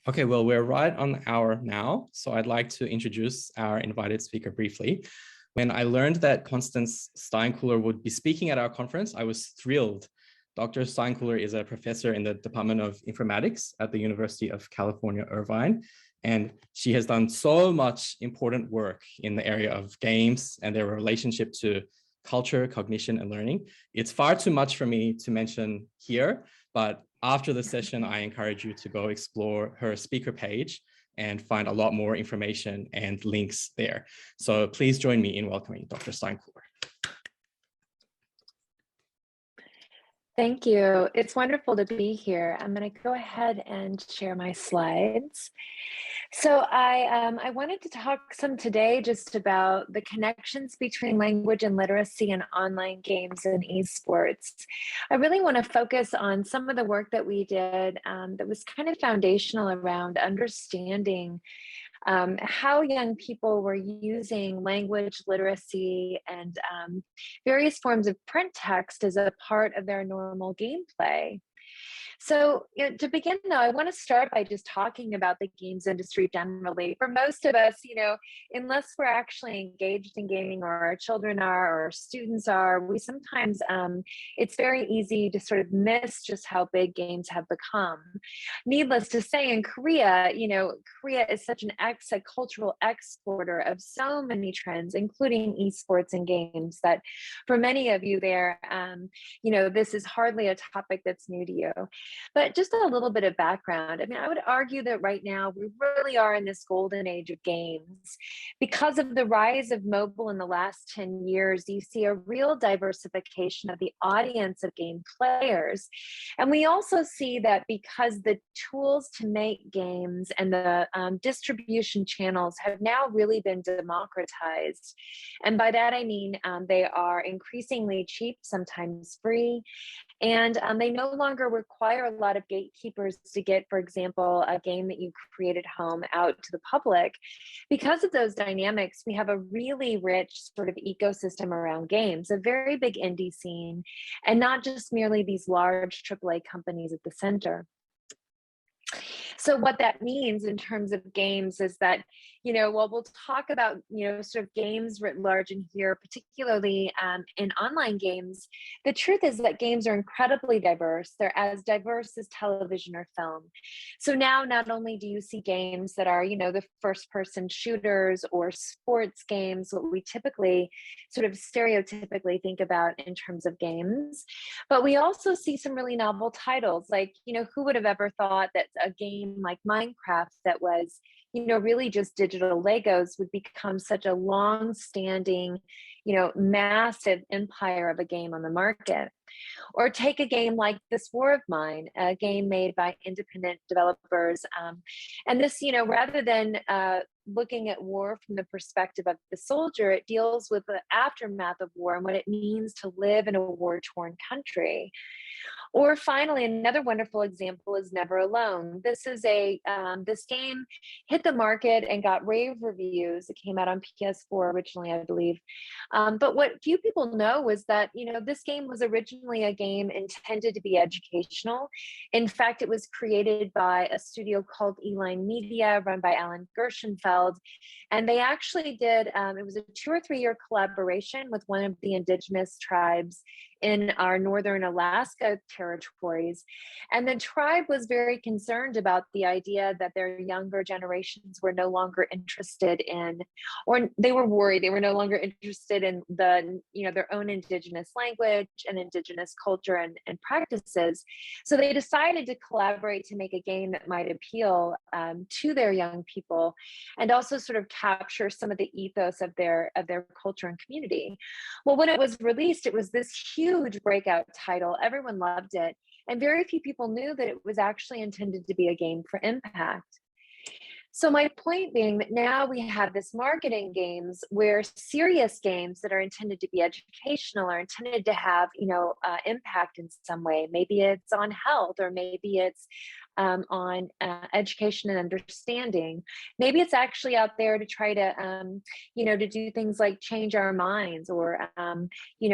Okay, well, we're right on the hour now, so I'd like to introduce our invited speaker briefly. When I learned that Constance Steinkuehler would be speaking at our conference, I was thrilled. Dr. Steinkuehler is a professor in the Department of Informatics at the University of California, Irvine, and she has done so much important work in the area of games and their relationship to culture, cognition, and learning. It's far too much for me to mention here, but after the session, I encourage you to go explore her speaker page and find a lot more information and links there. So please join me in welcoming Dr. Steinkuehler. Thank you. It's wonderful to be here. I'm going to go ahead and share my slides. So I wanted to talk some today just about the connections between language and literacy and online games and esports. I really want to focus on some of the work that we did that was kind of foundational around understanding how young people were using language literacy and various forms of print text as a part of their normal gameplay. So, to begin though, I want to start by just talking about the games industry generally. For most of us, unless we're actually engaged in gaming or our children are or our students are, we sometimes, it's very easy to sort of miss just how big games have become. Needless to say, in Korea, Korea is such a cultural exporter of so many trends, including esports and games, that for many of you there, this is hardly a topic that's new to you. But just a little bit of background. I mean, I would argue that right now we really are in this golden age of games. Because of the rise of mobile in the last 10 years, you see a real diversification of the audience of game players. And we also see that because the tools to make games and the distribution channels have now really been democratized. And by that, I mean, they are increasingly cheap, sometimes free. And they no longer require a lot of gatekeepers to get, for example, a game that you create at home out to the public. Because of those dynamics, we have a really rich sort of ecosystem around games, a very big indie scene, and not just merely these large AAA companies at the center. So what that means in terms of games is that, we'll talk about, sort of games writ large in here, particularly in online games. The truth is that games are incredibly diverse. They're as diverse as television or film. So now not only do you see games that are, the first person shooters or sports games, what we typically sort of stereotypically think about in terms of games, but we also see some really novel titles like, who would have ever thought that a game like Minecraft that was, really just digital Legos would become such a long-standing, massive empire of a game on the market. Or take a game like This War of Mine, a game made by independent developers. And this, rather than looking at war from the perspective of the soldier, it deals with the aftermath of war and what it means to live in a war-torn country. Or finally, another wonderful example is Never Alone. This is this game hit the market and got rave reviews. It came out on PS4 originally, I believe. But what few people know was that, this game was originally a game intended to be educational. In fact, it was created by a studio called Eline Media, run by Alan Gershenfeld. And they actually did, it was a 2 or 3 year collaboration with one of the indigenous tribes in our northern Alaska territories. And the tribe was very concerned about the idea that their younger generations were no longer interested in, or they were worried they were no longer interested in their own indigenous language and indigenous culture and practices. So they decided to collaborate to make a game that might appeal to their young people and also sort of capture some of the ethos of their culture and community. Well, when it was released, it was this huge breakout title. Everyone loved it. And very few people knew that it was actually intended to be a game for impact. So my point being that now we have this marketing games where serious games that are intended to be educational are intended to have, impact in some way. Maybe it's on health, or maybe it's on education and understanding. Maybe it's actually out there to try to, to do things like change our minds or,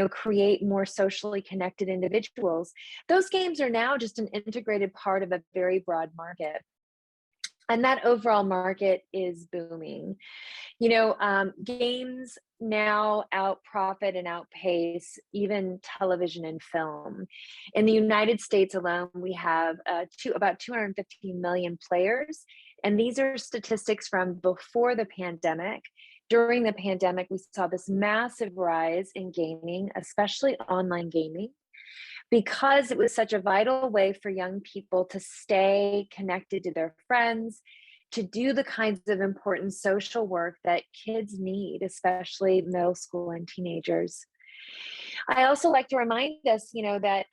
create more socially connected individuals. Those games are now just an integrated part of a very broad market. And that overall market is booming. Games now out-profit and outpace even television and film. In the United States alone, we have about 215 million players, and these are statistics from before the pandemic. During the pandemic, we saw this massive rise in gaming, especially online gaming, because it was such a vital way for young people to stay connected to their friends, to do the kinds of important social work that kids need, especially middle school and teenagers. I also like to remind us, that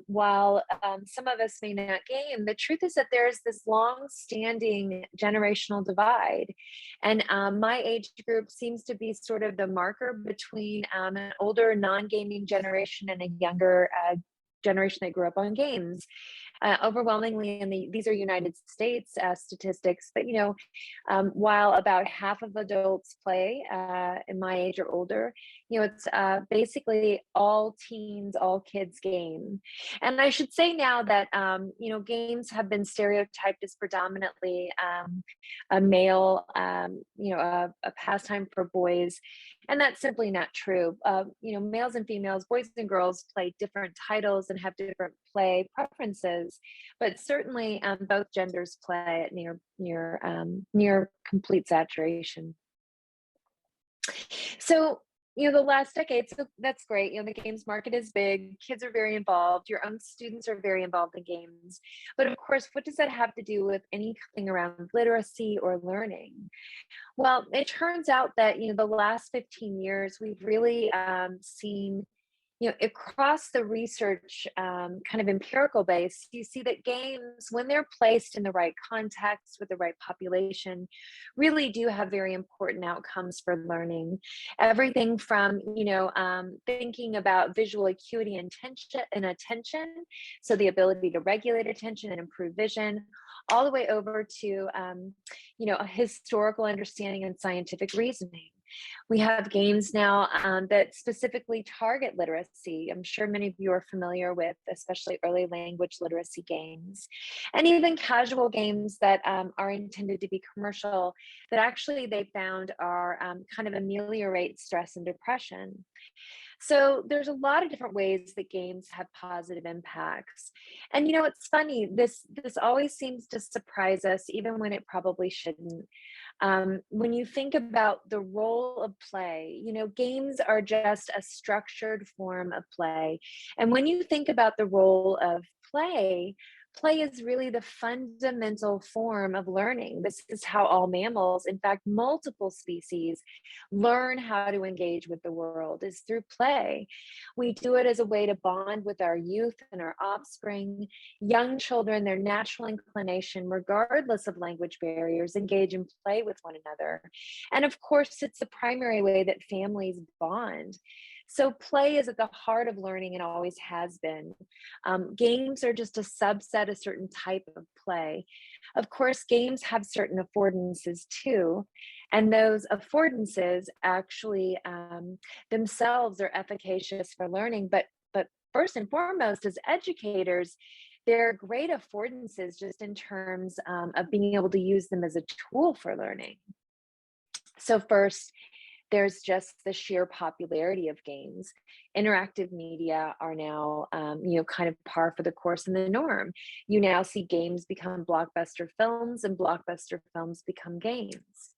while some of us may not game, the truth is that there's this long-standing generational divide, and my age group seems to be sort of the marker between an older non-gaming generation and a younger generation that grew up on games. Overwhelmingly, these are United States statistics, but while about half of adults play in my age or older, it's basically all teens, all kids game. And I should say now that games have been stereotyped as predominantly a male, a pastime for boys, and that's simply not true. Males and females, boys and girls play different titles and have different play preferences, but certainly both genders play at near complete saturation. So, the last decade, so that's great. The games market is big. Kids are very involved. Your own students are very involved in games. But of course, what does that have to do with anything around literacy or learning? Well, it turns out that, the last 15 years, we've really seen, across the research kind of empirical base, you see that games, when they're placed in the right context with the right population, really do have very important outcomes for learning. Everything from, thinking about visual acuity and attention, so the ability to regulate attention and improve vision, all the way over to, a historical understanding and scientific reasoning. We have games now that specifically target literacy. I'm sure many of you are familiar with, especially early language literacy games, and even casual games that are intended to be commercial, that actually they found are kind of ameliorate stress and depression. So there's a lot of different ways that games have positive impacts. And it's funny, this always seems to surprise us, even when it probably shouldn't. When you think about the role of play, games are just a structured form of play. And when you think about the role of play, play is really the fundamental form of learning. This is how all mammals, in fact, multiple species, learn how to engage with the world, is through play. We do it as a way to bond with our youth and our offspring. Young children, their natural inclination, regardless of language barriers, engage and play with one another. And of course, it's the primary way that families bond. So play is at the heart of learning and always has been. Games are just a subset, a certain type of play. Of course, games have certain affordances too, and those affordances actually themselves are efficacious for learning. But first and foremost, as educators, they're great affordances just in terms of being able to use them as a tool for learning. So first, there's just the sheer popularity of games. Interactive media are now, kind of par for the course and the norm. You now see games become blockbuster films and blockbuster films become games.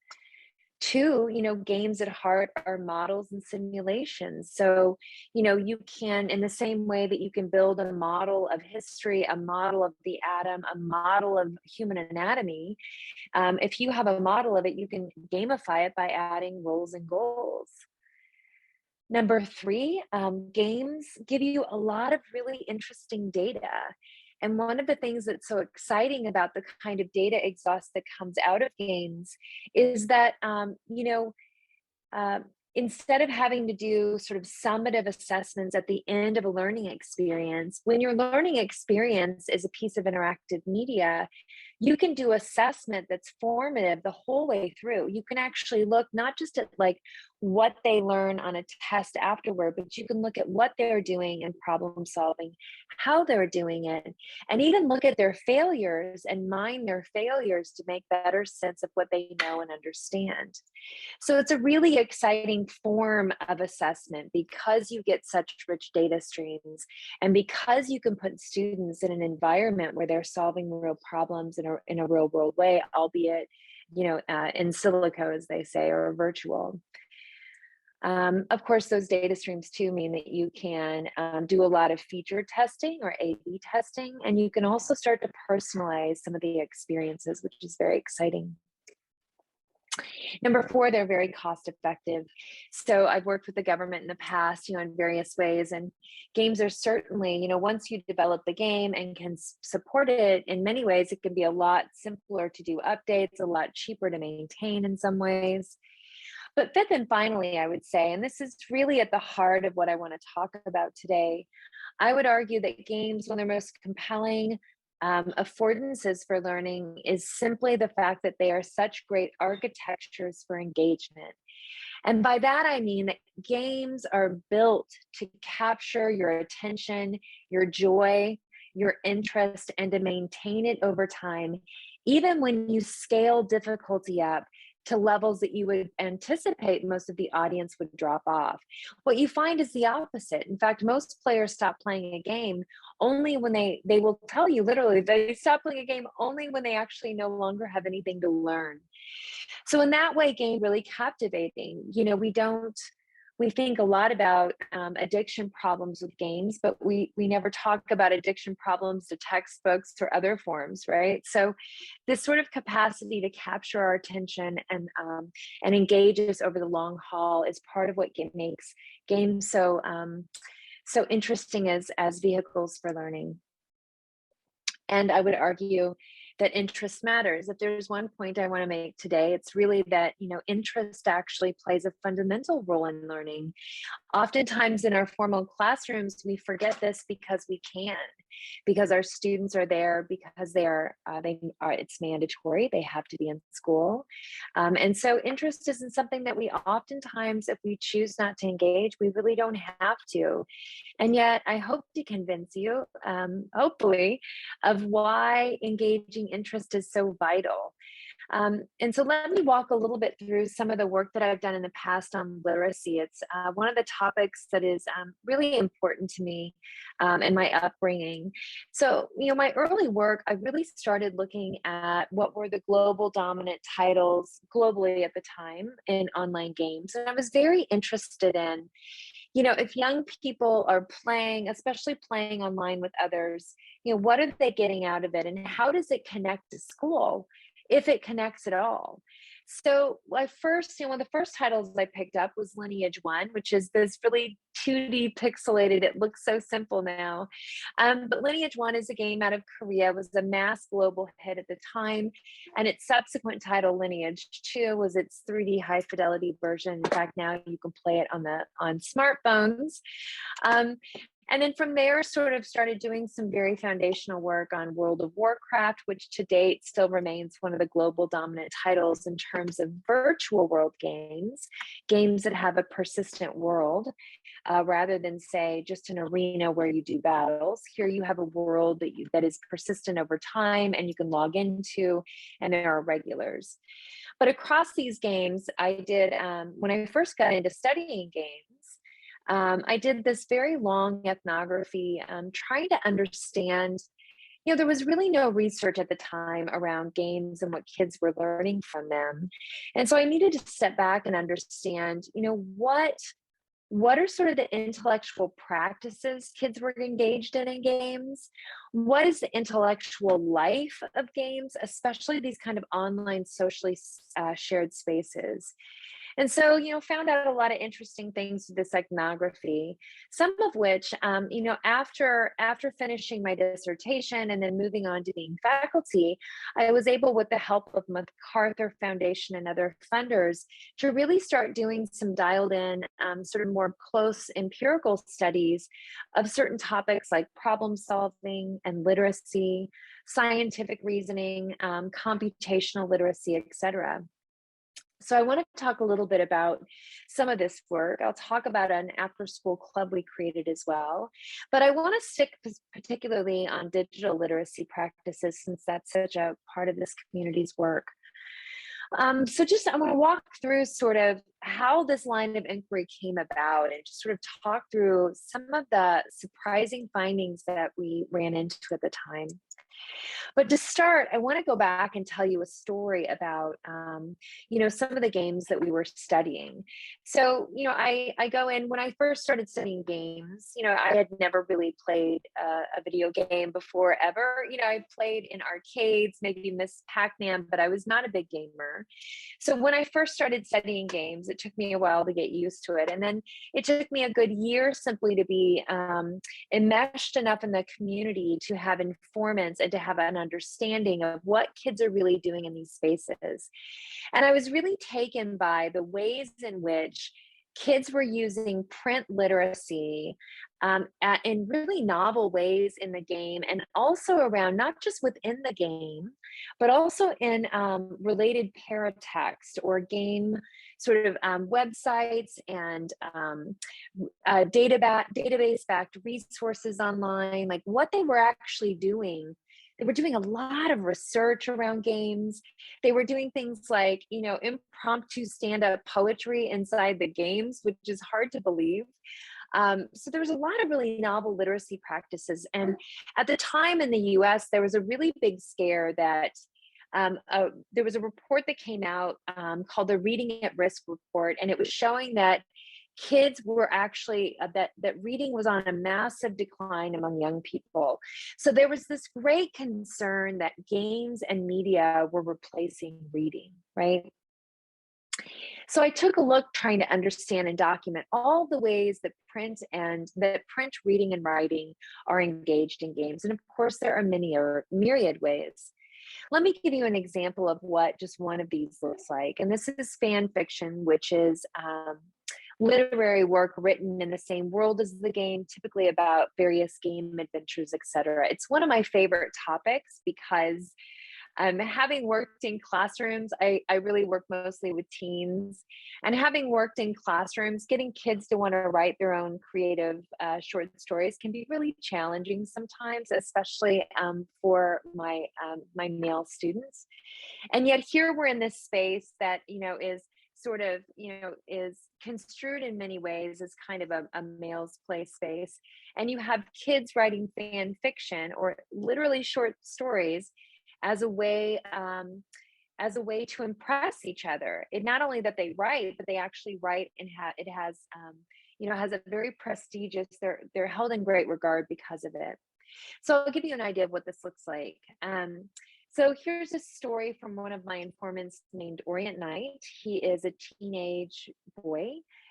Two, games at heart are models and simulations. So, you can, in the same way that you can build a model of history, a model of the atom, a model of human anatomy, if you have a model of it, you can gamify it by adding roles and goals. Number three, games give you a lot of really interesting data. And one of the things that's so exciting about the kind of data exhaust that comes out of games is that, instead of having to do sort of summative assessments at the end of a learning experience, when your learning experience is a piece of interactive media, you can do assessment that's formative the whole way through. You can actually look not just at like what they learn on a test afterward, but you can look at what they're doing in problem solving, how they're doing it, and even look at their failures and mine their failures to make better sense of what they know and understand. So it's a really exciting form of assessment because you get such rich data streams and because you can put students in an environment where they're solving real problems in a real world way, albeit, in silico, as they say, or virtual. Of course, those data streams too mean that you can do a lot of feature testing or A/B testing, and you can also start to personalize some of the experiences, which is very exciting. Number four, they're very cost effective. So I've worked with the government in the past, in various ways, and games are certainly, once you develop the game and can support it in many ways, it can be a lot simpler to do updates, a lot cheaper to maintain in some ways. But fifth and finally, I would say, and this is really at the heart of what I want to talk about today, I would argue that games, one of their most compelling affordances for learning, is simply the fact that they are such great architectures for engagement. And by that, I mean that games are built to capture your attention, your joy, your interest, and to maintain it over time, even when you scale difficulty up to levels that you would anticipate most of the audience would drop off. What you find is the opposite. In fact, most players stop playing a game only when they will tell you literally they stop playing a game only when they actually no longer have anything to learn. So in that way, game really captivating. We think a lot about addiction problems with games, but we never talk about addiction problems to textbooks or other forms, right? So this sort of capacity to capture our attention and engage us over the long haul is part of what makes games so interesting as vehicles for learning. And I would argue that interest matters. If there's one point I want to make today, it's really that, interest actually plays a fundamental role in learning. Oftentimes in our formal classrooms, we forget this because we can, because our students are there, because it's mandatory, they have to be in school. And so interest isn't something that we oftentimes, if we choose not to engage, we really don't have to. And yet I hope to convince you, hopefully, of why engaging interest is so vital. And so let me walk a little bit through some of the work that I've done in the past on literacy. It's one of the topics that is really important to me in my upbringing. So, my early work, I really started looking at what were the global dominant titles globally at the time in online games. And I was very interested in, if young people are playing, especially playing online with others, what are they getting out of it and how does it connect to school, if it connects at all? So one of the first titles I picked up was Lineage 1, which is this really 2D pixelated, it looks so simple now. But Lineage 1 is a game out of Korea, was a mass global hit at the time. And its subsequent title, Lineage 2, was its 3D high fidelity version. In fact, now you can play it on smartphones. And then from there, sort of started doing some very foundational work on World of Warcraft, which to date still remains one of the global dominant titles in terms of virtual world games that have a persistent world, rather than say just an arena where you do battles. Here you have a world that is persistent over time and you can log into, and there are regulars. But across these games, I did, when I first got into studying games, I did this very long ethnography, trying to understand, there was really no research at the time around games and what kids were learning from them. And so I needed to step back and understand, what are sort of the intellectual practices kids were engaged in games? What is the intellectual life of games, especially these kind of online socially shared spaces? And so, found out a lot of interesting things with this ethnography, some of which, after finishing my dissertation and then moving on to being faculty, I was able, with the help of MacArthur Foundation and other funders, to really start doing some dialed in, sort of more close empirical studies of certain topics like problem solving and literacy, scientific reasoning, computational literacy, etc. So I want to talk a little bit about some of this work. I'll talk about an after-school club we created as well, but I want to stick particularly on digital literacy practices since that's such a part of this community's work. So just I want to walk through sort of how this line of inquiry came about and just sort of talk through some of the surprising findings that we ran into at the time. But to start, I want to go back and tell you a story about, some of the games that we were studying. So, I go in, when I first started studying games, I had never really played a video game before ever. I played in arcades, maybe Miss Pac-Man, but I was not a big gamer. So when I first started studying games, it took me a while to get used to it. And then it took me a good year simply to be enmeshed enough in the community to have informants and to have an understanding of what kids are really doing in these spaces. And I was really taken by the ways in which kids were using print literacy in really novel ways in the game, and also around not just within the game, but also in related paratext or game sort of websites and database-backed resources online, like what they were actually doing. They were doing a lot of research around games. They were doing things like, impromptu stand-up poetry inside the games, which is hard to believe. So there was a lot of really novel literacy practices. And at the time in the US, there was a really big scare that there was a report that came out called the Reading at Risk report, and it was showing that kids were actually that reading was on a massive decline among young people. So there was this great concern that games and media were replacing reading, right? So I took a look trying to understand and document all the ways that print reading and writing are engaged in games. And of course, there are many or myriad ways. Let me give you an example of what just one of these looks like. And this is fan fiction, which is literary work written in the same world as the game, typically about various game adventures, etc. It's one of my favorite topics because having worked in classrooms, I really work mostly with teens, and having worked in classrooms, getting kids to want to write their own creative short stories can be really challenging sometimes, especially for my male students. And yet here we're in this space that is sort of is construed in many ways as kind of a male's play space, and you have kids writing fan fiction or literally short stories as a way to impress each other. It not only that they write, but they actually write, and it has has a very prestigious. They're held in great regard because of it. So I'll give you an idea of what this looks like. So here's a story from one of my informants named Orient Knight. He is a teenage boy,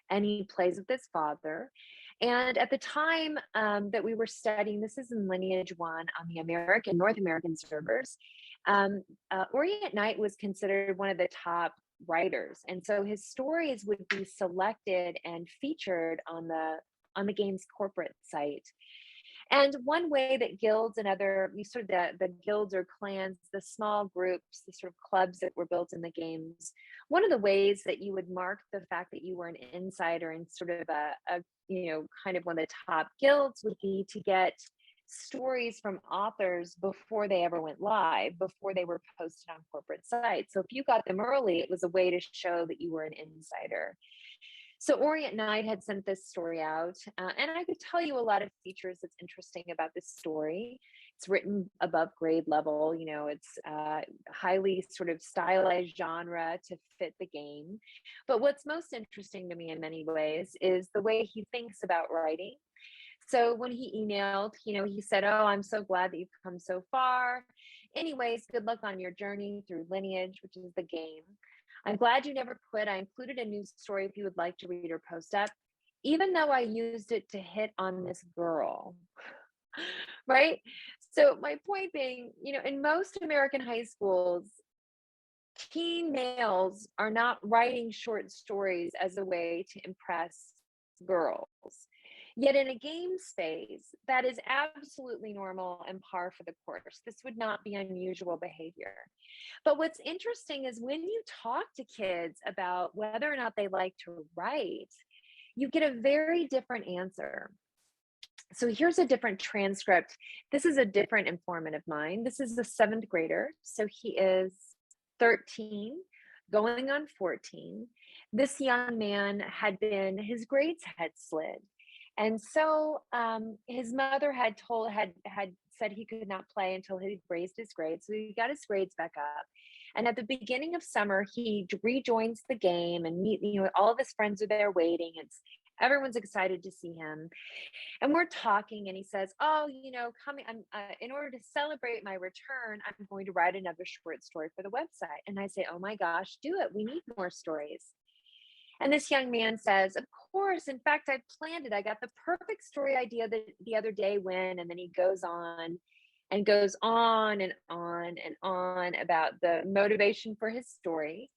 and he plays with his father. And at the time that we were studying, this is in Lineage 1 on the North American servers, Orient Knight was considered one of the top writers. And so his stories would be selected and featured on the game's corporate site. And one way that guilds and other, the guilds or clans, the small groups, the sort of clubs that were built in the games, one of the ways that you would mark the fact that you were an insider in sort of a kind of one of the top guilds would be to get stories from authors before they ever went live, before they were posted on corporate sites. So if you got them early, it was a way to show that you were an insider. So Orient Knight had sent this story out, and I could tell you a lot of features that's interesting about this story. It's written above grade level, it's highly sort of stylized genre to fit the game. But what's most interesting to me in many ways is the way he thinks about writing. So when he emailed, he said, "Oh, I'm so glad that you've come so far. Anyways, good luck on your journey through Lineage," which is the game. I'm glad you never quit. I included a news story if you would like to read or post up, even though I used it to hit on this girl. Right? So my point being, in most American high schools, teen males are not writing short stories as a way to impress girls. Yet in a game space, that is absolutely normal and par for the course. This would not be unusual behavior. But what's interesting is when you talk to kids about whether or not they like to write, you get a very different answer. So here's a different transcript. This is a different informant of mine. This is the 7th grader. So he is 13, going on 14. This young man his grades had slid. And so his mother had said he could not play until he raised his grades. So he got his grades back up. And at the beginning of summer, he rejoins the game, and all of his friends are there waiting. Everyone's excited to see him. And we're talking, and he says, "Oh, in order to celebrate my return, I'm going to write another short story for the website." And I say, "Oh my gosh, do it. We need more stories." And this young man says, "Of course. In fact, I planned it. I got the perfect story idea the other day when," and then he goes on and goes on and on and on about the motivation for his story.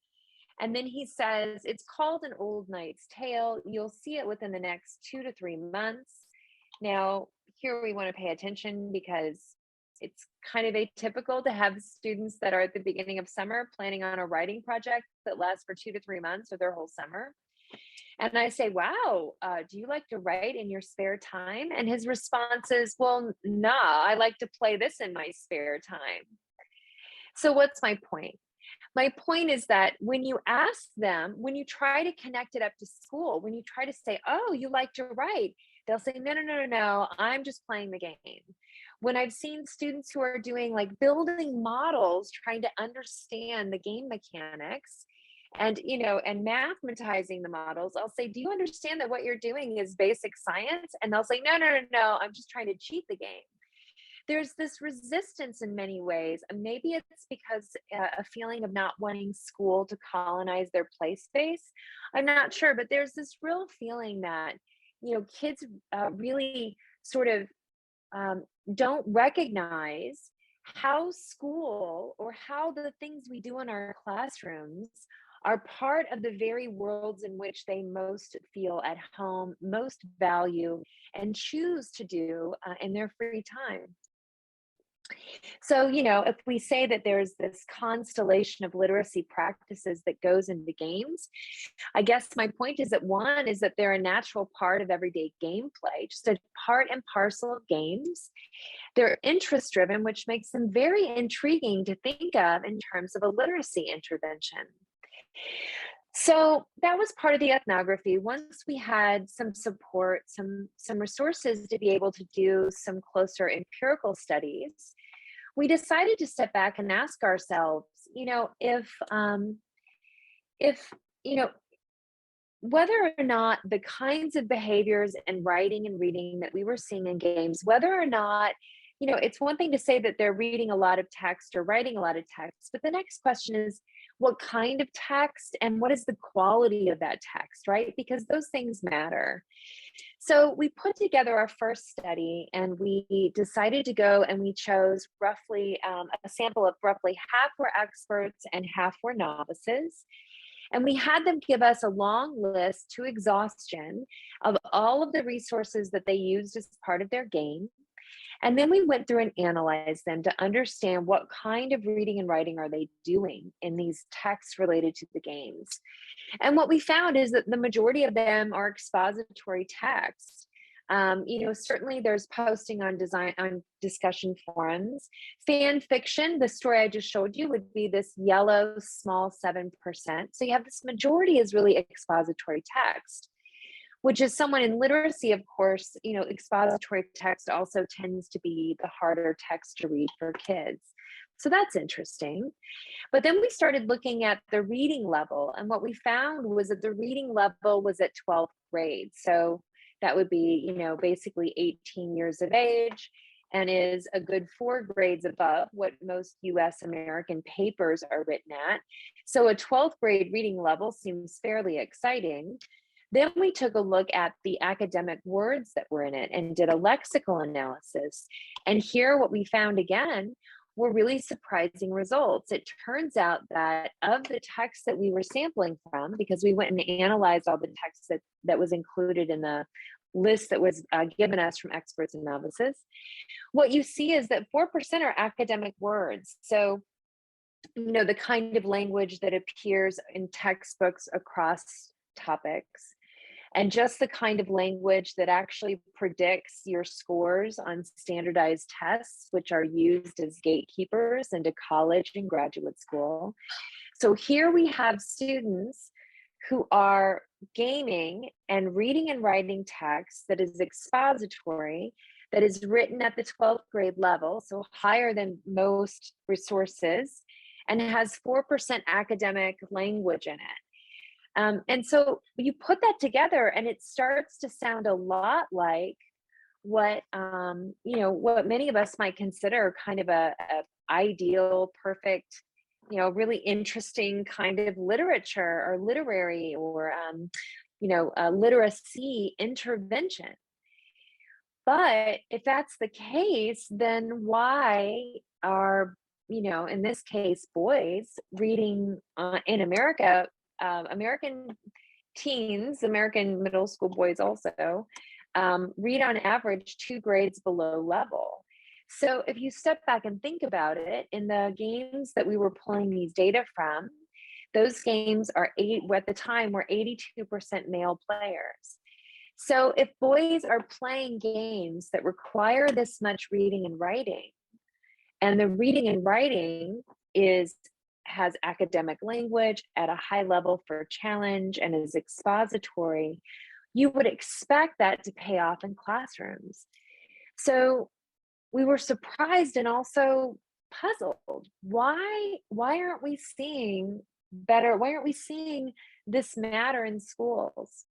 And then he says, "It's called An Old Knight's Tale. You'll see it within the next 2 to 3 months." Now, here we want to pay attention because it's kind of atypical to have students that are at the beginning of summer planning on a writing project that lasts for 2 to 3 months or their whole summer. And I say, "Wow, do you like to write in your spare time?" And his response is, "Well, nah, I like to play this in my spare time." So what's my point? My point is that when you ask them, when you try to connect it up to school, when you try to say, "Oh, you like to write," they'll say, "No, no, no, no, no, I'm just playing the game." When I've seen students who are doing like building models, trying to understand the game mechanics and mathematizing the models, I'll say, "Do you understand that what you're doing is basic science?" And they'll say, "No, no, no, no, I'm just trying to cheat the game." There's this resistance in many ways. And maybe it's because a feeling of not wanting school to colonize their play space. I'm not sure, but there's this real feeling that, kids really sort of don't recognize how school or how the things we do in our classrooms are part of the very worlds in which they most feel at home, most value, and choose to do in their free time. So, if we say that there's this constellation of literacy practices that goes into games, I guess my point is that one is that they're a natural part of everyday gameplay, just a part and parcel of games. They're interest driven, which makes them very intriguing to think of in terms of a literacy intervention. So that was part of the ethnography. Once we had some support, some resources to be able to do some closer empirical studies, we decided to step back and ask ourselves, if whether or not the kinds of behaviors in writing and reading that we were seeing in games, whether or not, it's one thing to say that they're reading a lot of text or writing a lot of text, but the next question is, what kind of text and what is the quality of that text, right? Because those things matter. So we put together our first study, and we decided to go and we chose roughly a sample of roughly half were experts and half were novices. And we had them give us a long list to exhaustion of all of the resources that they used as part of their game. And then we went through and analyzed them to understand what kind of reading and writing are they doing in these texts related to the games. And what we found is that the majority of them are expository text. Certainly there's posting on discussion forums. Fan fiction, the story I just showed you, would be this yellow small 7%. So you have this majority is really expository text, which is someone in literacy, of course, expository text also tends to be the harder text to read for kids. So that's interesting. But then we started looking at the reading level. And what we found was that the reading level was at 12th grade. So that would be, basically 18 years of age. and is a good 4 grades above what most US American papers are written at. So a 12th grade reading level seems fairly exciting. Then we took a look at the academic words that were in it and did a lexical analysis. And here what we found again were really surprising results. It turns out that of the text that we were sampling from, because we went and analyzed all the text that was included in the list that was given us from experts and novices, what you see is that 4% are academic words. So, the kind of language that appears in textbooks across topics, and just the kind of language that actually predicts your scores on standardized tests, which are used as gatekeepers into college and graduate school. So here we have students who are gaming and reading and writing text that is expository, that is written at the 12th grade level, so higher than most resources, and has 4% academic language in it. And so you put that together and it starts to sound a lot like what, what many of us might consider kind of a ideal, perfect, really interesting kind of literature or literary or, a literacy intervention. But if that's the case, then why are, in this case, boys reading in America, American teens, American middle school boys also, read on average 2 grades below level. So if you step back and think about it, in the games that we were pulling these data from, those games at the time were 82% male players. So if boys are playing games that require this much reading and writing, and the reading and writing has academic language at a high level for challenge and is expository, you would expect that to pay off in classrooms. So we were surprised and also puzzled. Why aren't we seeing better? Why aren't we seeing this matter in schools?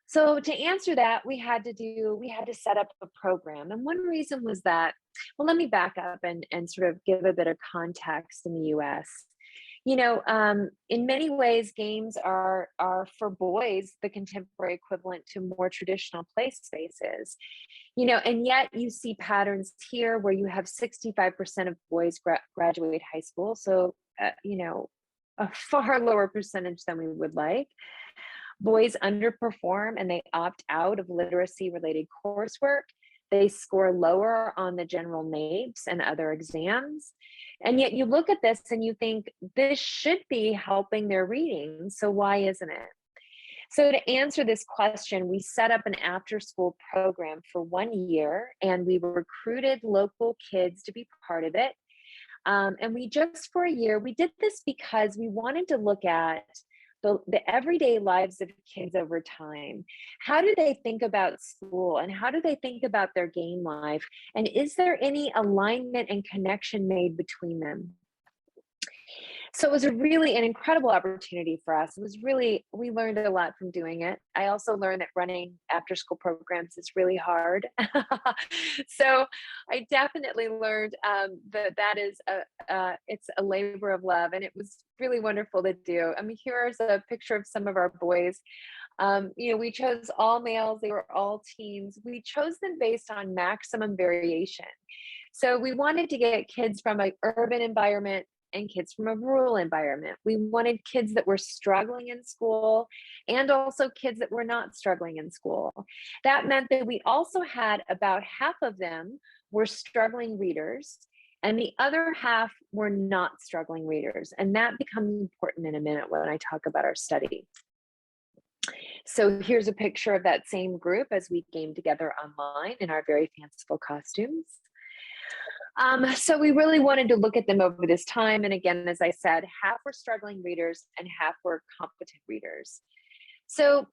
So to answer that, we had to set up a program. And one reason was that, well, let me back up and sort of give a bit of context in the US. In many ways, games are for boys the contemporary equivalent to more traditional play spaces. And yet you see patterns here where you have 65% of boys graduate high school. So, a far lower percentage than we would like. Boys underperform and they opt out of literacy related coursework. They score lower on the general NAEPs and other exams. And yet you look at this and you think this should be helping their reading. So why isn't it? So to answer this question, we set up an after-school program for 1 year, and we recruited local kids to be part of it. And for a year, we did this because we wanted to look at the everyday lives of kids over time. How do they think about school, and how do they think about their game life? And is there any alignment and connection made between them? So it was really an incredible opportunity for us. We learned a lot from doing it. I also learned that running after school programs is really hard. So I definitely learned that is it's a labor of love, and it was really wonderful to do. I mean, here's a picture of some of our boys. We chose all males. They were all teens. We chose them based on maximum variation. So we wanted to get kids from an urban environment and kids from a rural environment. We wanted kids that were struggling in school and also kids that were not struggling in school. That meant that we also had about half of them were struggling readers and the other half were not struggling readers. And that becomes important in a minute when I talk about our study. So here's a picture of that same group as we game together online in our very fanciful costumes. So we really wanted to look at them over this time. And again, as I said, half were struggling readers and half were competent readers. So,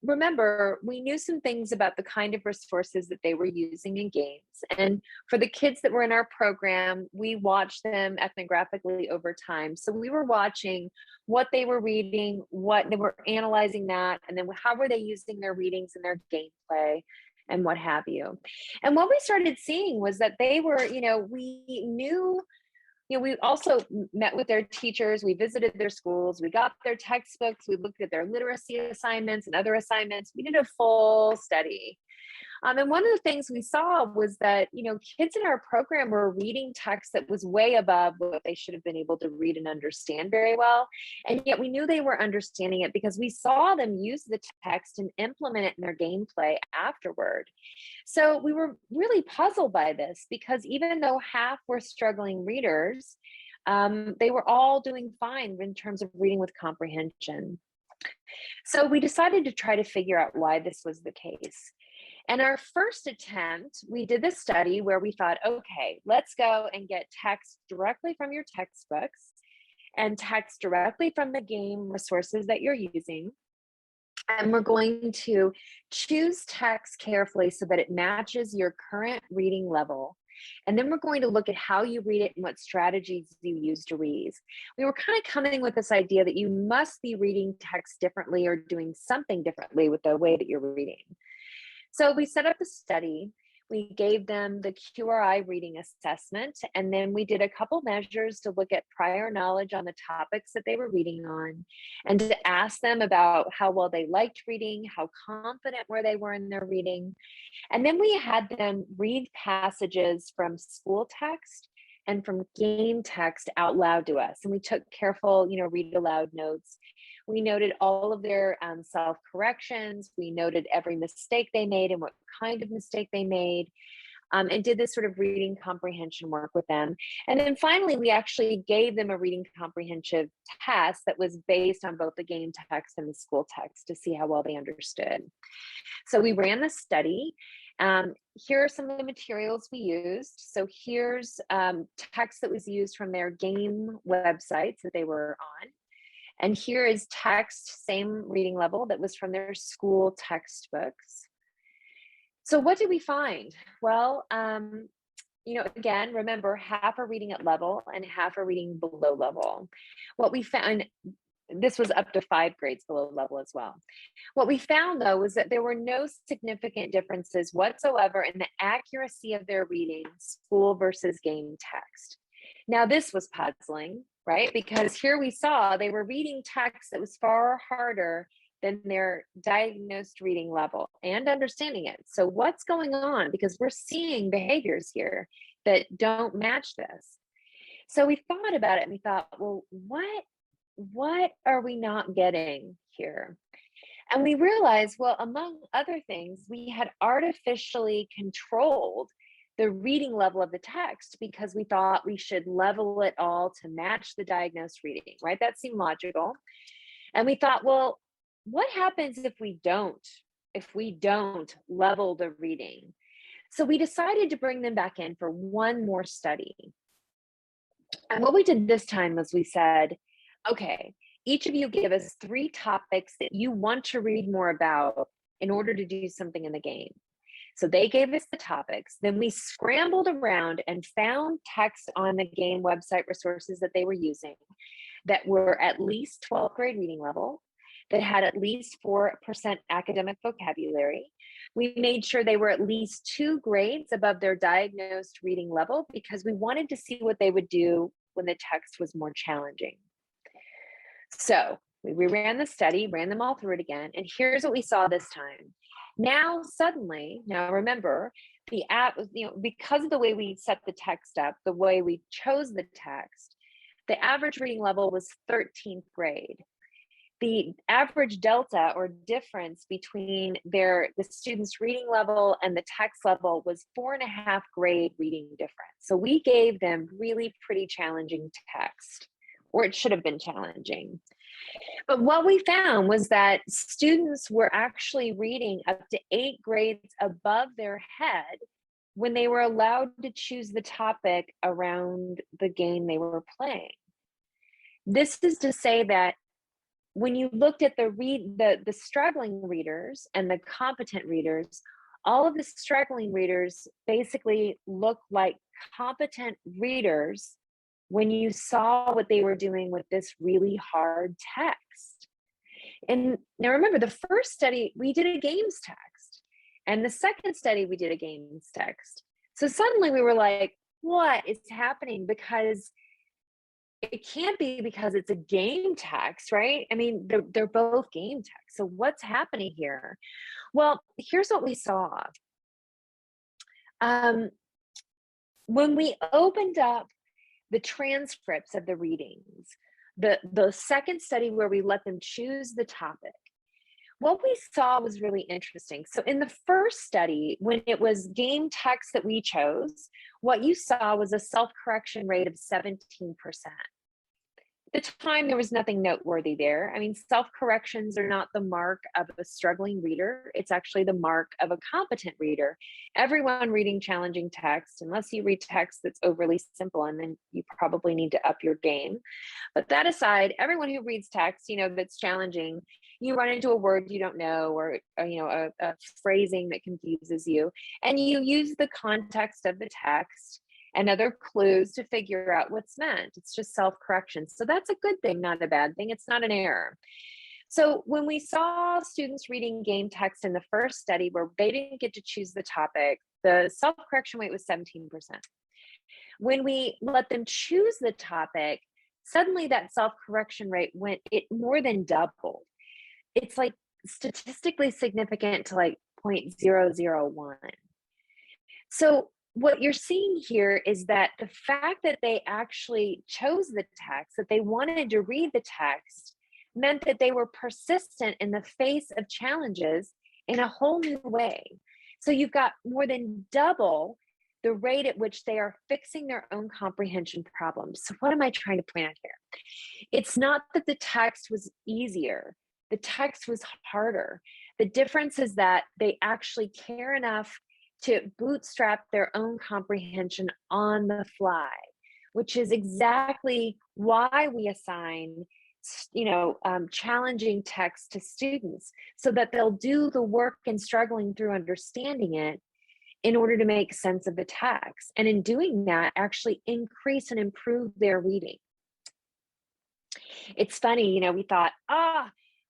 remember, we knew some things about the kind of resources that they were using in games. And for the kids that were in our program, we watched them ethnographically over time. So we were watching what they were reading, what they were analyzing that, and then how were they using their readings in their gameplay. and what have you. And what we started seeing was that they were, we knew, we also met with their teachers, we visited their schools, we got their textbooks, we looked at their literacy assignments and other assignments. We did a full study. And one of the things we saw was that, kids in our program were reading text that was way above what they should have been able to read and understand very well. And yet we knew they were understanding it because we saw them use the text and implement it in their gameplay afterward. So we were really puzzled by this because even though half were struggling readers, they were all doing fine in terms of reading with comprehension. So we decided to try to figure out why this was the case. And our first attempt, we did this study where we thought, okay, let's go and get text directly from your textbooks and text directly from the game resources that you're using. And we're going to choose text carefully so that it matches your current reading level. And then we're going to look at how you read it and what strategies you use to read. We were kind of coming with this idea that you must be reading text differently or doing something differently with the way that you're reading. So we set up the study, we gave them the QRI reading assessment, and then we did a couple measures to look at prior knowledge on the topics that they were reading on, and to ask them about how well they liked reading, how confident they were in their reading. And then we had them read passages from school text and from game text out loud to us. And we took careful, read aloud notes. We noted all of their self-corrections. We noted every mistake they made and what kind of mistake they made, and did this sort of reading comprehension work with them. And then finally, we actually gave them a reading comprehensive test that was based on both the game text and the school text to see how well they understood. So we ran the study. Here are some of the materials we used. So here's text that was used from their game websites that they were on. And here is text, same reading level, that was from their school textbooks. So what did we find? Well, again, remember, half are reading at level and half are reading below level. What we found, this was up to 5 grades below level as well. What we found, though, was that there were no significant differences whatsoever in the accuracy of their reading, school versus game text. Now, this was puzzling, right? Because here we saw they were reading text that was far harder than their diagnosed reading level and understanding it. So what's going on? Because we're seeing behaviors here that don't match this. So we thought about it and we thought, well, what are we not getting here? And we realized, well, among other things, we had artificially controlled the reading level of the text because we thought we should level it all to match the diagnosed reading, right? That seemed logical. And we thought, well, what happens if we don't level the reading? So we decided to bring them back in for one more study. And what we did this time was we said, okay, each of you give us 3 topics that you want to read more about in order to do something in the game. So they gave us the topics. Then we scrambled around and found text on the game website resources that they were using that were at least 12th grade reading level, that had at least 4% academic vocabulary. We made sure they were at least 2 grades above their diagnosed reading level because we wanted to see what they would do when the text was more challenging. So we reran the study, ran them all through it again, and here's what we saw this time. Now, suddenly, remember, the app, because of the way we set the text up, the way we chose the text, the average reading level was 13th grade. The average delta or difference between the students' reading level and the text level was 4.5 grade reading difference. So we gave them really pretty challenging text, or it should have been challenging. But what we found was that students were actually reading up to 8 grades above their head when they were allowed to choose the topic around the game they were playing. This is to say that when you looked at the struggling readers and the competent readers, all of the struggling readers basically looked like competent readers when you saw what they were doing with this really hard text. And now remember, the first study, we did a games text. And the second study, we did a games text. So suddenly we were like, what is happening? Because it can't be because it's a game text, right? I mean, they're both game texts. So what's happening here? Well, here's what we saw. Um, when we opened up the transcripts of the readings, the second study where we let them choose the topic, what we saw was really interesting. So in the first study, when it was game text that we chose, what you saw was a self-correction rate of 17%. At the time, there was nothing noteworthy there. I mean, self-corrections are not the mark of a struggling reader. It's actually the mark of a competent reader. Everyone reading challenging text, unless you read text that's overly simple, and then you probably need to up your game. But that aside, everyone who reads text, that's challenging, you run into a word you don't know, or a phrasing that confuses you, and you use the context of the text and other clues to figure out what's meant. It's just self-correction. So that's a good thing, not a bad thing. It's not an error. So when we saw students reading game text in the first study where they didn't get to choose the topic, the self-correction rate was 17%. When we let them choose the topic, suddenly that self-correction rate it more than doubled. It's like statistically significant to like 0.001. So what you're seeing here is that the fact that they actually chose the text, that they wanted to read the text, meant that they were persistent in the face of challenges in a whole new way. So you've got more than double the rate at which they are fixing their own comprehension problems. So what am I trying to point out here? It's not that the text was easier. The text was harder. The difference is that they actually care enough to bootstrap their own comprehension on the fly, which is exactly why we assign challenging text to students, so that they'll do the work in struggling through understanding it in order to make sense of the text. And in doing that, actually increase and improve their reading. It's funny, we thought,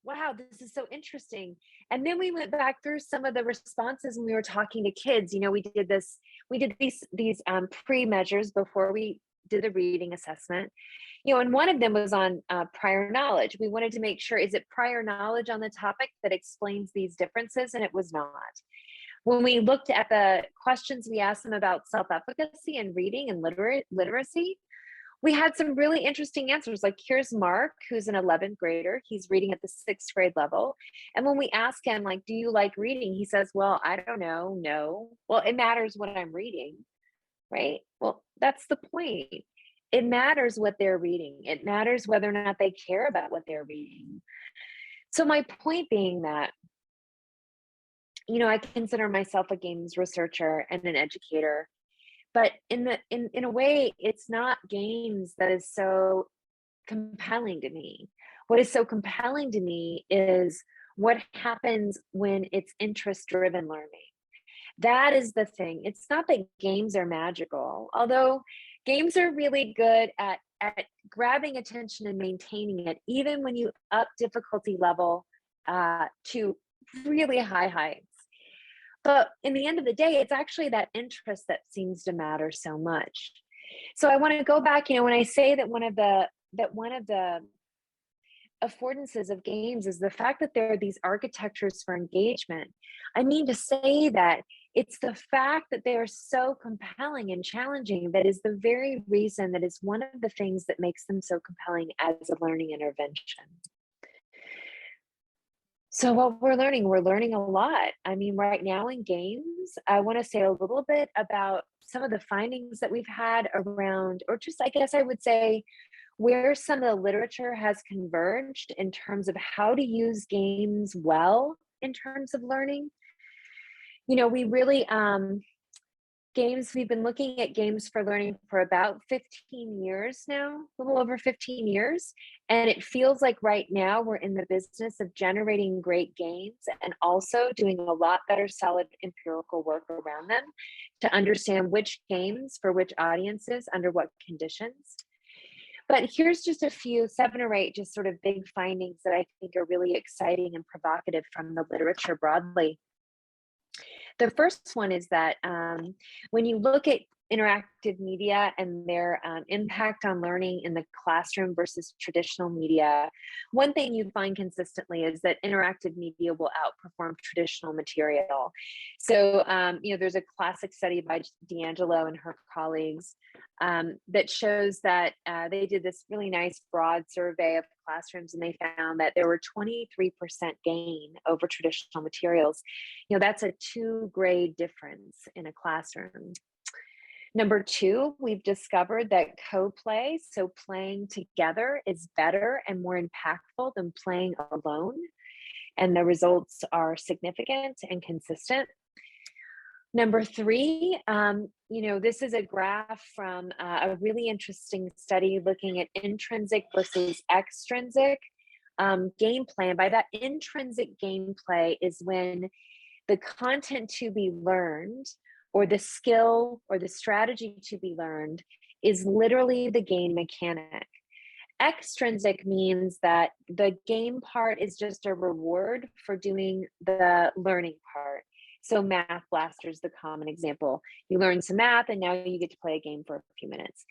wow, this is so interesting. And then we went back through some of the responses when we were talking to kids. We did these pre-measures before we did the reading assessment. And one of them was on prior knowledge. We wanted to make sure, is it prior knowledge on the topic that explains these differences? And it was not. When we looked at the questions we asked them about self-efficacy and reading and literacy, we had some really interesting answers. Like, here's Mark, who's an 11th grader. He's reading at the 6th grade level. And when we ask him, like, do you like reading? He says, well, I don't know. No. Well, it matters what I'm reading, right? Well, that's the point. It matters what they're reading. It matters whether or not they care about what they're reading. So my point being that, I consider myself a games researcher and an educator. But in a way, it's not games that is so compelling to me. What is so compelling to me is what happens when it's interest-driven learning. That is the thing. It's not that games are magical, although games are really good at grabbing attention and maintaining it, even when you up difficulty level to really high heights. But in the end of the day, it's actually that interest that seems to matter so much. So I want to go back, when I say that one of the affordances of games is the fact that there are these architectures for engagement. I mean to say that it's the fact that they are so compelling and challenging that is the very reason, that is one of the things that makes them so compelling as a learning intervention. So what we're learning a lot. I mean, right now in games, I want to say a little bit about some of the findings that we've had around, or just, I guess I would say, where some of the literature has converged in terms of how to use games well in terms of learning. We really, we've been looking at games for learning for about 15 years now, a little over 15 years. And it feels like right now we're in the business of generating great games and also doing a lot better solid empirical work around them to understand which games for which audiences under what conditions. But here's just a few, 7 or 8, just sort of big findings that I think are really exciting and provocative from the literature broadly. The first one is that when you look at interactive media and their impact on learning in the classroom versus traditional media, one thing you find consistently is that interactive media will outperform traditional material. So, there's a classic study by D'Angelo and her colleagues that shows that they did this really nice broad survey of classrooms, and they found that there were 23% gain over traditional materials. That's a 2-grade difference in a classroom. Number 2, we've discovered that co-play, so playing together, is better and more impactful than playing alone. And the results are significant and consistent. Number 3, this is a graph from a really interesting study looking at intrinsic versus extrinsic gameplay. And by that, intrinsic gameplay is when the content to be learned, or the skill or the strategy to be learned, is literally the game mechanic. Extrinsic means that the game part is just a reward for doing the learning part. So Math Blaster is the common example. You learn some math and now you get to play a game for a few minutes.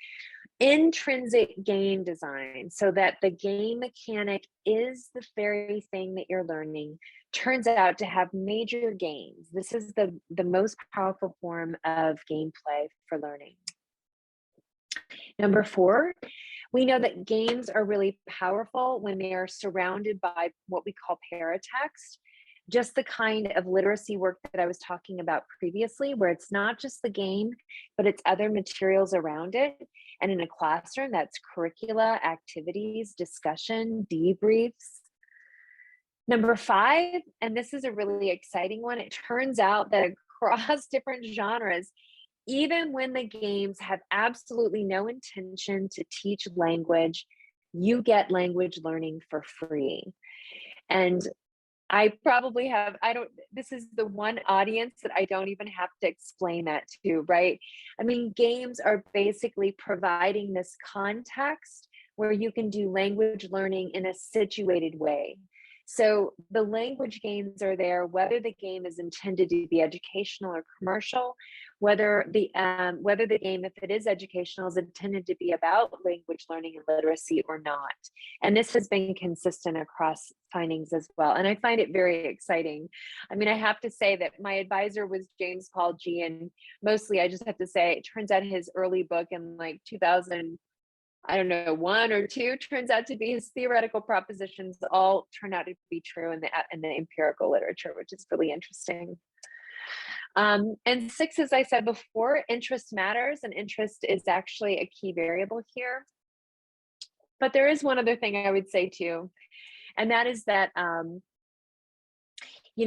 Intrinsic game design, so that the game mechanic is the very thing that you're learning, turns out to have major gains. This is the most powerful form of gameplay for learning. Number 4, we know that games are really powerful when they are surrounded by what we call paratext, just the kind of literacy work that I was talking about previously, where it's not just the game, but it's other materials around it. And in a classroom, that's curricula, activities, discussion, debriefs. Number 5, and this is a really exciting one, it turns out that across different genres, even when the games have absolutely no intention to teach language, you get language learning for free. And I probably have, this is the one audience that I don't even have to explain that to, right? I mean, games are basically providing this context where you can do language learning in a situated way. So the language games are there, whether the game is intended to be educational or commercial, whether the game, if it is educational, is intended to be about language learning and literacy or not. And this has been consistent across findings as well. And I find it very exciting. I mean, I have to say that my advisor was James Paul G. And mostly I just have to say, it turns out his early book in like 2000, I don't know, 1 or 2, turns out to be his theoretical propositions all turn out to be true in the empirical literature, which is really interesting. And 6, as I said before, interest matters, and interest is actually a key variable here. But there is one other thing I would say too, and that is that, we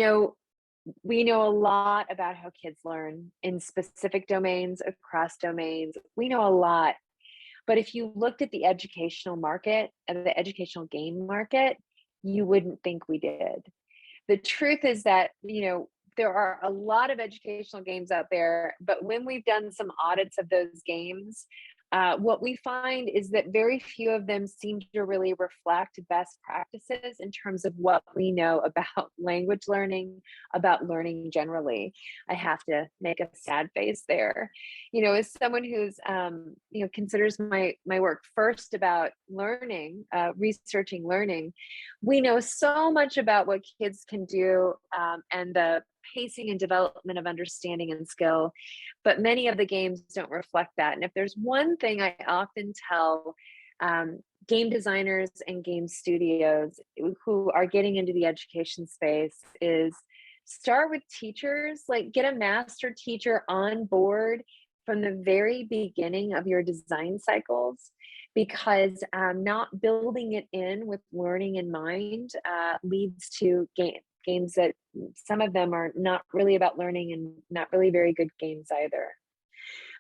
know a lot about how kids learn in specific domains, across domains. We know a lot. But if you looked at the educational market and the educational game market, you wouldn't think we did. The truth is that, there are a lot of educational games out there, but when we've done some audits of those games, what we find is that very few of them seem to really reflect best practices in terms of what we know about language learning, about learning generally. I have to make a sad face there. As someone who's, considers my work first about learning, researching learning, we know so much about what kids can do and the pacing and development of understanding and skill, but many of the games don't reflect that. And if there's one thing I often tell game designers and game studios who are getting into the education space is start with teachers, like get a master teacher on board from the very beginning of your design cycles, because not building it in with learning in mind leads to games that some of them are not really about learning and not really very good games either.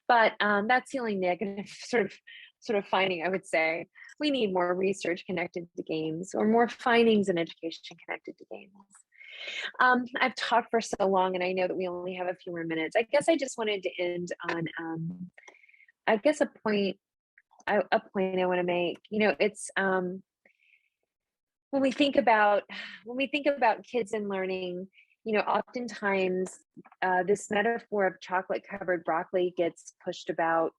But that's the only negative sort of finding, I would say. We need more research connected to games, or more findings in education connected to games. I've talked for so long, and I know that we only have a few more minutes. I guess I just wanted to end on, I guess a point I want to make. It's when we think about kids and learning, oftentimes this metaphor of chocolate covered broccoli gets pushed about.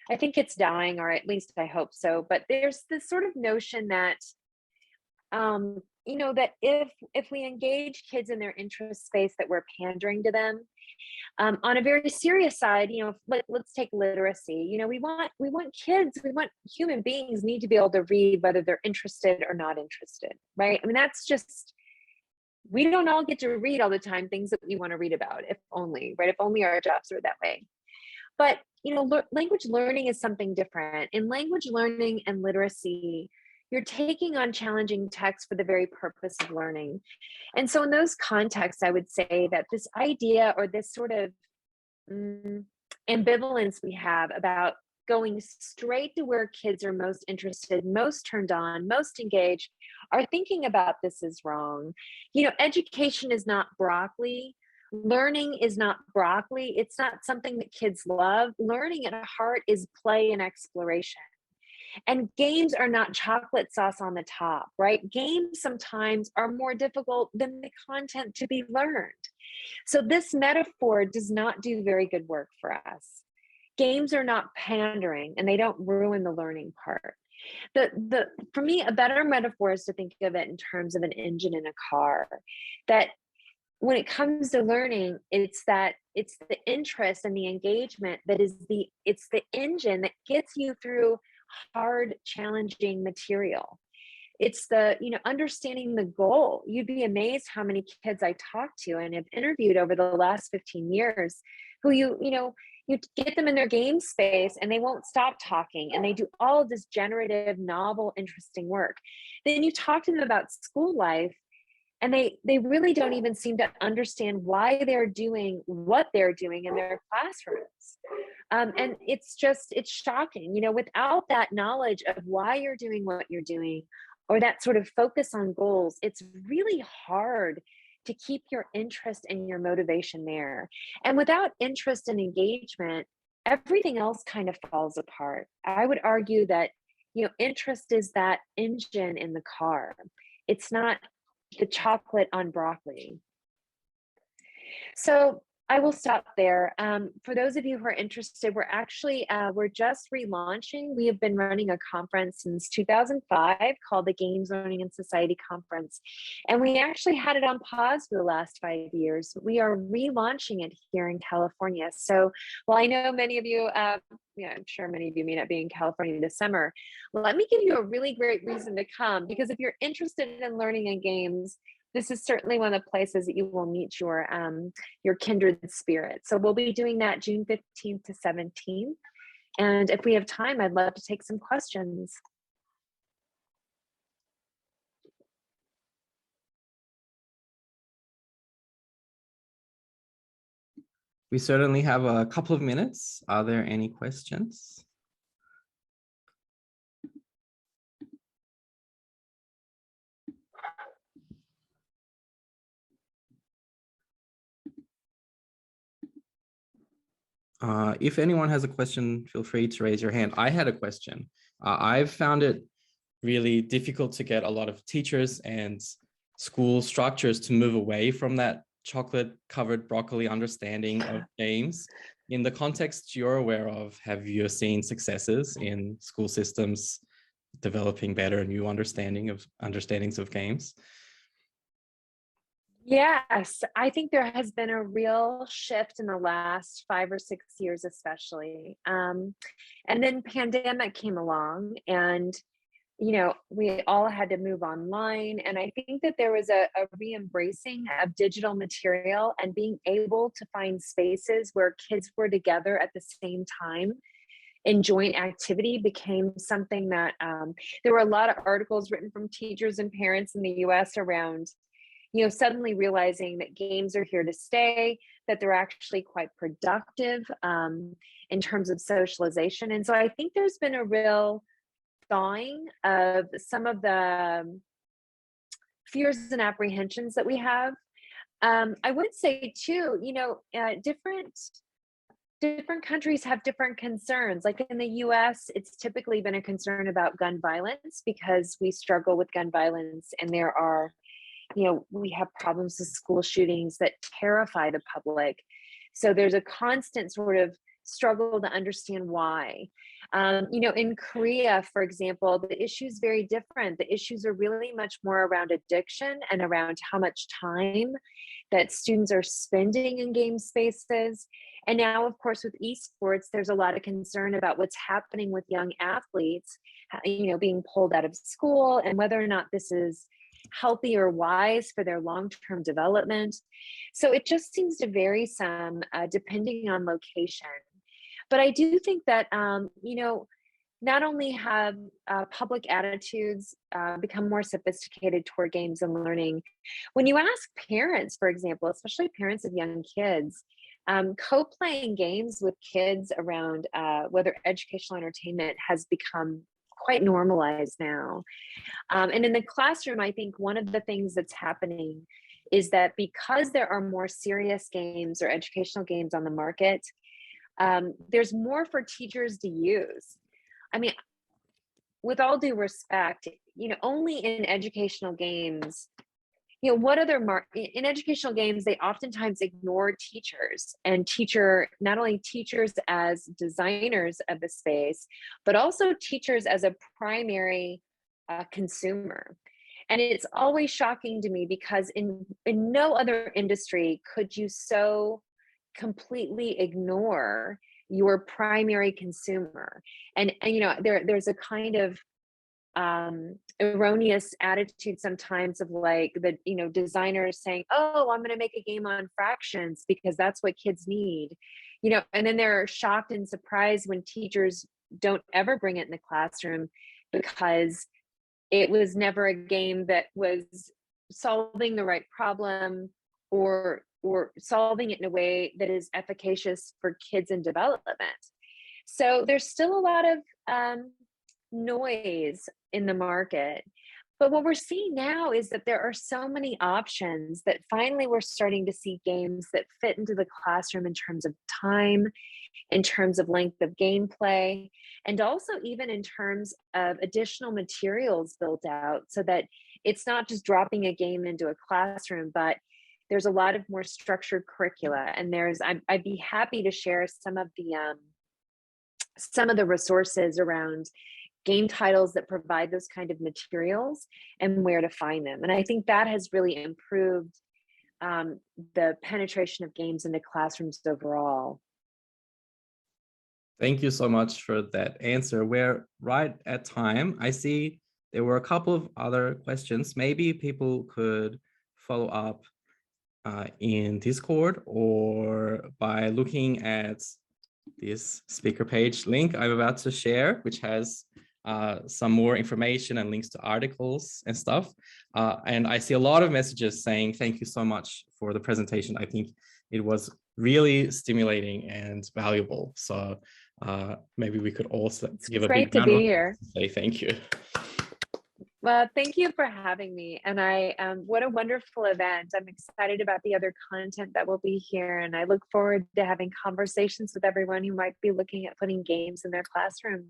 I think it's dying, or at least I hope so. But there's this sort of notion that, that if we engage kids in their interest space, that we're pandering to them. On a very serious side, let's take literacy. We want kids, we want human beings need to be able to read whether they're interested or not interested, right? I mean, that's just, we don't all get to read all the time things that we want to read about, if only, right? If only our jobs were that way. But language learning is something different. In language learning and literacy, you're taking on challenging text for the very purpose of learning. And so in those contexts, I would say that this idea, or this sort of ambivalence we have about going straight to where kids are most interested, most turned on, most engaged, are thinking about this is wrong. Education is not broccoli. Learning is not broccoli. It's not something that kids love. Learning at heart is play and exploration. And games are not chocolate sauce on the top, right? Games sometimes are more difficult than the content to be learned. So this metaphor does not do very good work for us. Games are not pandering, and they don't ruin the learning part. For me, a better metaphor is to think of it in terms of an engine in a car. That when it comes to learning, it's the interest and the engagement that is it's the engine that gets you through hard, challenging material. It's the, understanding the goal. You'd be amazed how many kids I talk to and have interviewed over the last 15 years who you get them in their game space and they won't stop talking, and they do all of this generative, novel, interesting work. Then you talk to them about school life, and they really don't even seem to understand why they're doing what they're doing in their classrooms. And it's shocking, without that knowledge of why you're doing what you're doing, or that sort of focus on goals, it's really hard to keep your interest and your motivation there. And without interest and engagement, everything else kind of falls apart. I would argue that, interest is that engine in the car. It's not the chocolate on broccoli. So I will stop there. For those of you who are interested, we're just relaunching. We have been running a conference since 2005 called the Games, Learning, and Society Conference. And we actually had it on pause for the last 5 years. We are relaunching it here in California. So while I know many of you, I'm sure many of you may not be in California this summer, let me give you a really great reason to come, because if you're interested in learning and games, this is certainly one of the places that you will meet your kindred spirit. So we'll be doing that June 15th to 17th. And if we have time, I'd love to take some questions. We certainly have a couple of minutes. Are there any questions? If anyone has a question, feel free to raise your hand. I had a question. I've found it really difficult to get a lot of teachers and school structures to move away from that chocolate covered broccoli understanding of games. In the context you're aware of, have you seen successes in school systems developing better new understandings of games? Yes, I think there has been a real shift in the last 5 or 6 years, especially. And then pandemic came along, and we all had to move online. And I think that there was a re-embracing of digital material and being able to find spaces where kids were together at the same time in joint activity became something that there were a lot of articles written from teachers and parents in the US around suddenly realizing that games are here to stay, that they're actually quite productive in terms of socialization. And so I think there's been a real thawing of some of the fears and apprehensions that we have. I would say too, different countries have different concerns. Like in the US, it's typically been a concern about gun violence because we struggle with gun violence, and there are we have problems with school shootings that terrify the public. So there's a constant sort of struggle to understand why. In Korea, for example, the issue is very different. The issues are really much more around addiction and around how much time that students are spending in game spaces. And now, of course, with esports, there's a lot of concern about what's happening with young athletes, being pulled out of school and whether or not this is healthy or wise for their long-term development. So it just seems to vary some depending on location. But I do think that, not only have public attitudes become more sophisticated toward games and learning, when you ask parents, for example, especially parents of young kids, co-playing games with kids around whether educational entertainment has become quite normalized now. And in the classroom, I think one of the things that's happening is that because there are more serious games or educational games on the market, there's more for teachers to use. I mean, with all due respect, only in educational games, what other in educational games, they oftentimes ignore teachers and not only teachers as designers of the space, but also teachers as a primary consumer. And it's always shocking to me because in no other industry could you so completely ignore your primary consumer. And there's a kind of erroneous attitude sometimes of like the designers saying, oh, I'm going to make a game on fractions because that's what kids need, and then they're shocked and surprised when teachers don't ever bring it in the classroom because it was never a game that was solving the right problem or solving it in a way that is efficacious for kids in development. So there's still a lot of noise in the market. But what we're seeing now is that there are so many options that finally we're starting to see games that fit into the classroom in terms of time, in terms of length of gameplay, and also even in terms of additional materials built out so that it's not just dropping a game into a classroom, but there's a lot of more structured curricula. And I'd be happy to share some of the resources around game titles that provide those kind of materials and where to find them. And I think that has really improved the penetration of games into classrooms overall. Thank you so much for that answer. We're right at time. I see there were a couple of other questions. Maybe people could follow up in Discord or by looking at this speaker page link I'm about to share, which has some more information and links to articles and stuff. And I see a lot of messages saying, thank you so much for the presentation. I think it was really stimulating and valuable. So maybe we could also give a big round of applause and say thank you. Well, thank you for having me. And what a wonderful event. I'm excited about the other content that will be here. And I look forward to having conversations with everyone who might be looking at putting games in their classroom.